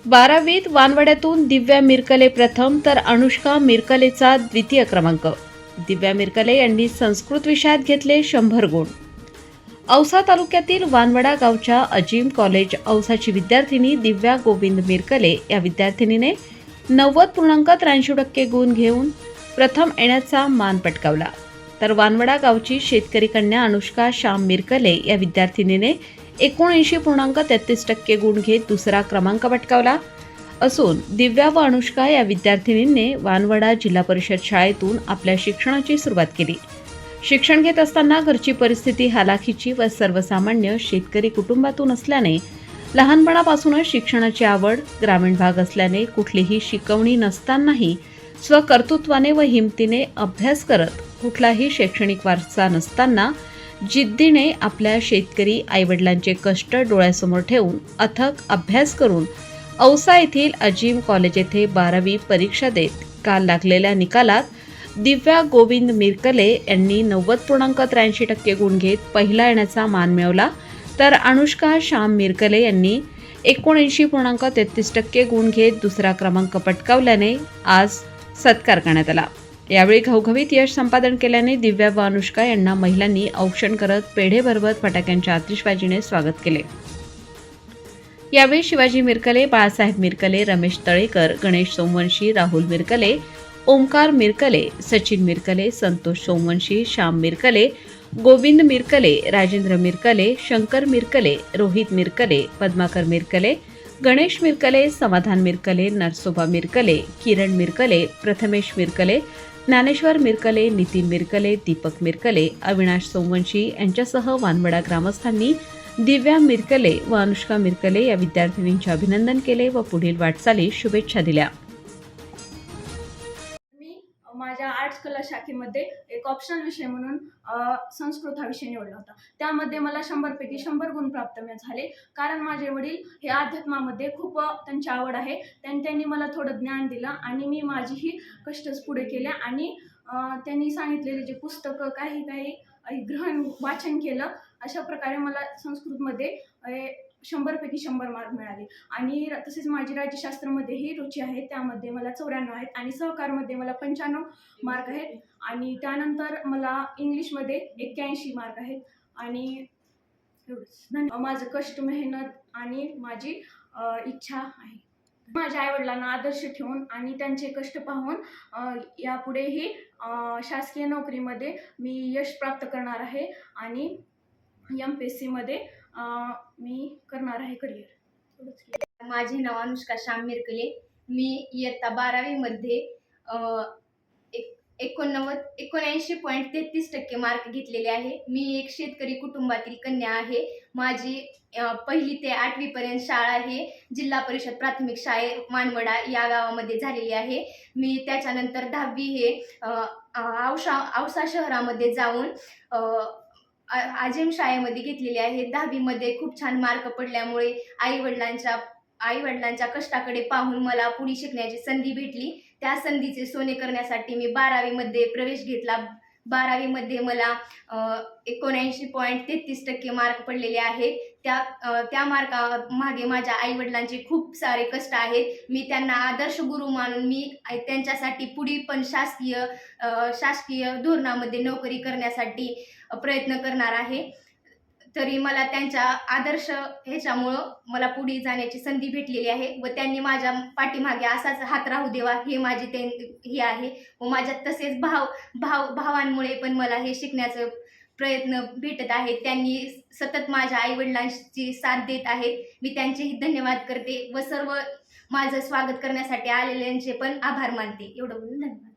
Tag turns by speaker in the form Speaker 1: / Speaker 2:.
Speaker 1: 12वीत वानवड्यातून दिव्या मिरकले प्रथम तर अनुष्का मिरकलेचा द्वितीय क्रमांक. दिव्या मिरकले यांनी संस्कृत विषयात घेतले 100 गुण. औसा तालुक्यातील वानवडा गावच्या अजीम कॉलेज औसाची विद्यार्थिनी दिव्या गोविंद मिरकले या विद्यार्थिनीने 90.83% गुण घेऊन प्रथम येण्याचा मान पटकावला. तर वानवडा गावची शेतकरी कन्या अनुष्का श्याम मिरकले या विद्यार्थिनीने 79.33% गुण घेत दुसरा क्रमांक पटकावला असून दिव्या व अनुष्का या विद्यार्थिनींनी वानवडा जिल्हा परिषद शाळेतून आपल्या शिक्षणाची सुरुवात केली. शिक्षण घेत असताना घरची परिस्थिती हालाखीची व सर्वसामान्य शेतकरी कुटुंबातून असल्याने लहानपणापासूनच शिक्षणाची आवड, ग्रामीण भाग असल्याने कुठलीही शिकवणी नसतानाही स्वकर्तृत्वाने व हिमतीने अभ्यास करत कुठलाही शैक्षणिक वारसा नसताना जिद्दीने आपल्या शेतकरी आईवडिलांचे कष्ट डोळ्यासमोर ठेवून अथक अभ्यास करून औसा येथील अजीम कॉलेज येथे 12वी परीक्षा देत काल लागलेल्या निकालात दिव्या गोविंद मिरकले यांनी 90.83% गुण घेत पहिला येण्याचा मान मिळवला. तर अनुष्का श्याम मिरकले यांनी 79.33% गुण घेत दुसरा क्रमांक पटकावल्याने आज सत्कार करण्यात आला. यावेळी घवघवीत यश संपादन केल्याने दिव्या व अनुष्का यांना महिलांनी औक्षण करत पेढे भरवत फटाक्यांच्या आतिषबाजीने स्वागत केले. यावेळी शिवाजी मिरकले, बाळासाहेब मिरकले, रमेश तळेकर, गणेश सोमवंशी, राहुल मिरकले, ओमकार मिरकले, सचिन मिरकले, संतोष सोमवंशी, श्याम मिरकले, गोविंद मिरकले, राजेंद्र मिरकले, शंकर मिरकले, रोहित मिरकले, पद्माकर मिरकले, गणेश मिरकले, समाधान मिरकले, नरसोबा मिरकले, किरण मिरकले, प्रथमेश मिरकले, ज्ञानेश्वर मिरकले, नितीन मिरकले, दीपक मिरकले, अविनाश सोमवंशी यांच्यासह वानवडा ग्रामस्थांनी दिव्या मिरकले व अनुष्का मिरकले या विद्यार्थिनींचे अभिनंदन केले व पुढील वाटचालीस शुभेच्छा दिल्या.
Speaker 2: माझ्या आर्ट्स कला शाखेमध्ये एक ऑप्शनल विषय म्हणून संस्कृत हा विषय निवडला होता. त्यामध्ये मला 100 पैकी 100 गुण प्राप्त झाले. कारण माझे वडील हे अध्यात्मामध्ये खूप त्यांची आवड आहे. त्यांनी मला थोडं ज्ञान दिलं आणि मी माझीही कष्ट पुढे केले आणि त्यांनी सांगितलेले जे पुस्तकं काही ग्रहण वाचन केलं. अशा प्रकारे मला संस्कृतमध्ये 100 पैकी 100 मार्क मिळाले. आणि तसेच माझी राज्यशास्त्रामध्येही रुची आहे. त्यामध्ये मला 94 आहेत आणि सहकारमध्ये मला 95 मार्क आहेत आणि त्यानंतर मला इंग्लिशमध्ये 81 मार्क आहेत. आणि एवढंच. माझं कष्ट, मेहनत आणि माझी इच्छा आहे. माझ्या आईवडिलांना आदर्श ठेवून आणि त्यांचे कष्ट पाहून यापुढेही शासकीय नोकरीमध्ये मी यश प्राप्त करणार आहे आणि MPSC मध्ये मी करणार आहे करिअर.
Speaker 3: माझे नाव अनुष्का श्याम मिरकले. मी इयत्ता 12वी मध्ये 79.33% मार्क घेतलेले आहे. मी एक शेतकरी कुटुंबातील कन्या आहे. माझी 1ली ते 8वी पर्यंत शाळा हे जिल्हा परिषद प्राथमिक शाळे मानवडा या गावामध्ये झालेली आहे. मी त्याच्यानंतर 10वी हे औसा शहरामध्ये जाऊन आजीम शाळेमध्ये घेतलेली आहे. 10वी मध्ये खूप छान मार्क पडल्यामुळे आईवडिलांच्या कष्टाकडे पाहून मला पुढे शिकण्याची संधी भेटली. त्या संधीचे सोने करण्यासाठी मी 12वी मध्ये प्रवेश घेतला. 12वी मध्ये मला 79.33% मार्क पडलेले आहेत. त्या मार्का मागे माझ्या आईवडिलांचे खूप सारे कष्ट आहेत. मी त्यांना आदर्श गुरु मानून मी त्यांच्यासाठी पुढे पण शासकीय धोरणामध्ये नोकरी करण्यासाठी प्रयत्न करणार आहे. तरी मला त्यांच्या आदर्श ह्याच्यामुळं मला पुढे जाण्याची संधी भेटलेली आहे व त्यांनी माझ्या पाठीमागे असाच हात राहू देवा हे माझे हे आहे. व माझ्यात तसेच भावांमुळे पण मला हे शिकण्याचं प्रयत्न भेटत आहेत. त्यांनी सतत माझ्या आईवडिलांची साथ देत आहेत. मी त्यांचेही धन्यवाद करते व सर्व माझं स्वागत करण्यासाठी आलेल्यांचे पण आभार मानते. एवढं बोलून धन्यवाद.